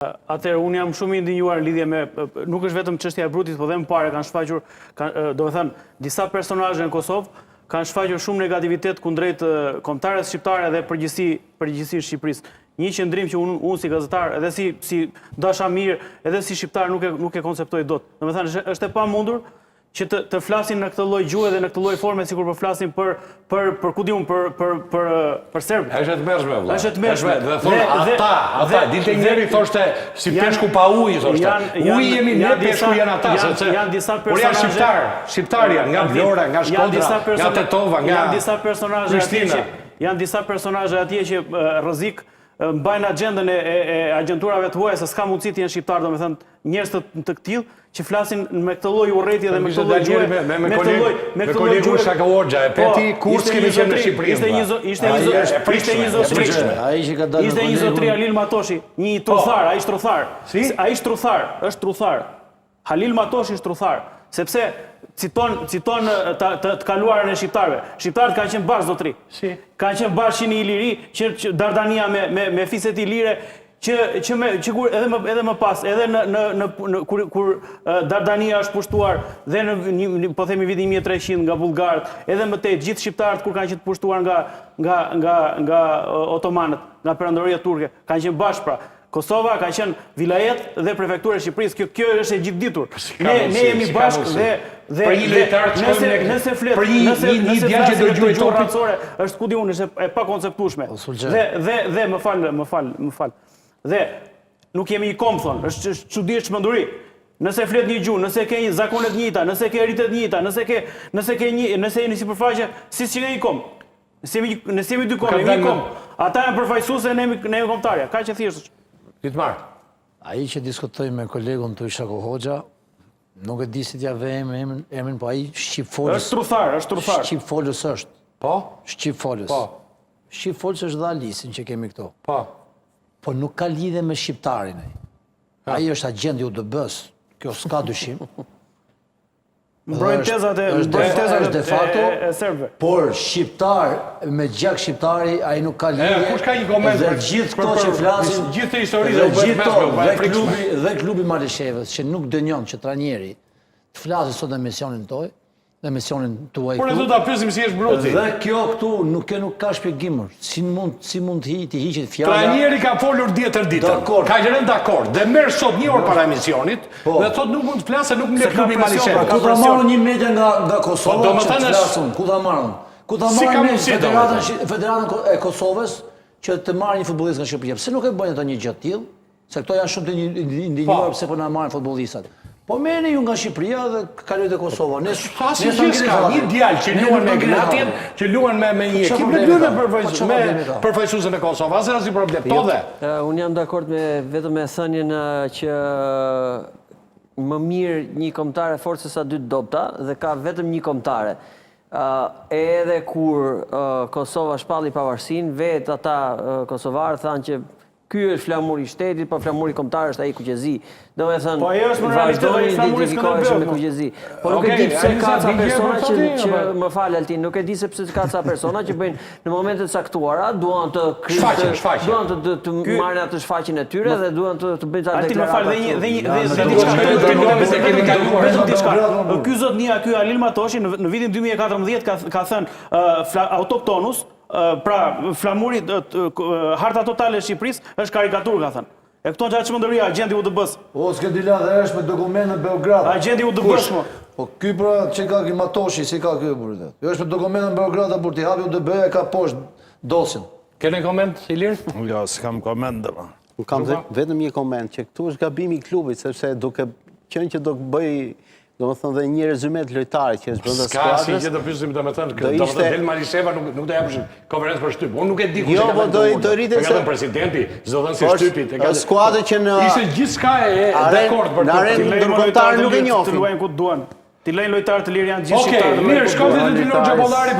Atëherë, unë jam shumë i ndinjuar në lidhje me, nuk është vetëm çështja e Brutit, po dhe më parë kanë shfaqur, do të thënë, disa personazhe në Kosovë kanë shfaqur shumë negativitet kundrejt kombëtarëve shqiptarë dhe përgjithësisht Shqipërisë. Një qëndrim që unë si gazetar, edhe si dashamir, edhe si shqiptar nuk e konceptoj dot. Domethënë, është e pamundur që të flasin në këtë lloj gjuhë dhe në këtë lloj forme sikur po flasin për ku diun për serbë. Është të mërshme vëlla. Është të mërshme. Dhe thonë ata, dilte njëri thoshte si peshku pa ujë, thoshte. Uji jemi ne, peshku janë ata, janë disa por janë shqiptar janë nga Vlora, nga Shkodra, nga Tetova, nga Prishtina. Janë disa personazhe atje që rrezik mbajnë agjendën e agjenturave të huaja se s'ka mundësi të jenë shqiptar, domethënë njerëz të këtill që flasin me këtë lloj urrëtie dhe me këtë lloj gjuhë, me kolegun Shaka Hoxha, e peti kurs kemi qenë në Shqipëri. Ishte një zotri Halil Matoshi, një truthar, ai është truthar. Ai është truthar, është truthar. Halil Matoshi është truthar, sepse citon të kaluarën e shqiptarëve. Shqiptarët kanë qenë bashkë zotri. Kanë qenë bashkë në Iliri, që Dardania me fiset ilire, që edhe më pas, edhe kur Dardania është pushtuar, dhe po themi vitin 1300 nga bullgarët, edhe më tej gjithë shqiptarët kur kanë qenë pushtuar nga otomanët, nga perandoria turke, kanë qenë bashkë pra. Kosova ka qenë vilajet dhe prefekturë e Shqipërisë. Kjo është e gjithë ditur. Ne jemi bashkë dhe për një lojtar të shkojmë nëse flet në gjuhë rancore është ku di unë, është e pakonceptueshme. Dhe më fal. Dhe nuk jemi i kom thon, është çudi e çmenduri. Nëse flet një gjuhë, nëse ke zakone të njëjta, nëse ke rite të njëjta, nëse jeni sipërfaqe, si që i kom. Nëse jemi dy kom, jemi i kom. Ata janë përfaqësuese, ne jemi kombëtarja. Kaq e thjesht është. Ditmar. Ai që diskutoi me kolegun të Shako Hoxha, nuk e di si t'ja ve emrin, po ai shqipfolës. Është truthar. Shqipfolës është. Po? Shqipfolës. Po. Shqipfolës është dhe Alisin që kemi këto. Po. Po nuk ka lidhe me shqiptarin ai. Ai është agent i UDB-s. Kjo s'ka dyshim. Mbrojnë tezat de facto e serbëve. Por shqiptar me gjak shqiptari ai nuk ka lidhje. Kush ka një koment për gjithë këto që flasin, gjithë historisë u bën mesme. Dhe klubi Malishevës që nuk dënjon që Tranieri të flasë sot në emisionin toj, në emisionin tuaj. Por ne do ta pyesim si është Bruti. Dhe kjo këtu nuk ka shpjegim. Si mund të hiqet fjala. Tranieri ka folur ditër. Ka qenë dakord dhe merr sot një orë para emisionit dhe thotë nuk mund të flasë, nuk në klubi Malishevës. Ku ta marrën një media nga Kosova që të flasun? Ku ta marrën? Ku ta marrën Federatën e Kosovës që të marrë një futbollist nga Shqipëria? Pse nuk e bëjnë ata një gjë të tillë? Se këto janë shumë të ndinjuar pse po na marrin futbollistat. Po merrni ju nga Shqipëria dhe kalojte Kosova. Ne flasim gjithçka, një djalë që luan me Gnatin, që luan me një ekip me përfaqësuesen e Kosovës, asnjë problem. Po dhe. Unë jam dakord vetëm me thënien që më mirë një kombëtare fort se sa dy dobta dhe ka vetëm një kombëtare. Edhe kur Kosova shpalli pavarësinë, vetë ata kosovarë thanë që ky është flamuri i shtetit, po flamuri kombëtar është ai kuqezi. Domethënë, vazhdojnë identifikohesh me kuqezi. Po nuk e di pse ka ca persona që më fal Altin, nuk e di se pse ka ca persona që bëjnë në momente të caktuara, duan të marrin atë shfaqjen e tyre dhe duan të bëjnë atë deklaratë. Ky zotnia, ky Halil Matoshi në vitin 2014 ka thënë autoktonus. Pra, flamuri, harta totale e Shqipërisë është karikatur, ka thënë. E këto nga çmendëria, agenti UDB-s. O, s'ke dila dhe është me dokument në Beograd. Agenti UDB-s, mo. Po, ky pra, që ka ky Matoshi, si ka ky burrë. Jo është me dokument në Beograd, por ti hapi UDB e ka poshtë dosin. Keni koment, Ilir? Jo, s'kam koment dhe ma. Kam vetëm një koment, që këtu është gabimi i klubit, sepse duke qenë që do bëj domethënë dhe një rezume të lojtarit që është brenda skuadrës. Ska si që do pyesim domethënë, del Malisheva nuk do japësh konferencë për shtyp. Unë nuk e di kush e ka. Jo, do rritet se presidenti, s'do thënë si shtypit. Skuadra që në ishte gjithçka e dakord për të. Ndërkombëtar nuk e njohin. Të luajnë ku duan. Ti lejnë lojtarë të lirë janë gjithë shqiptarë. Okej, mirë, shkojmë te Dilor Xhabollari.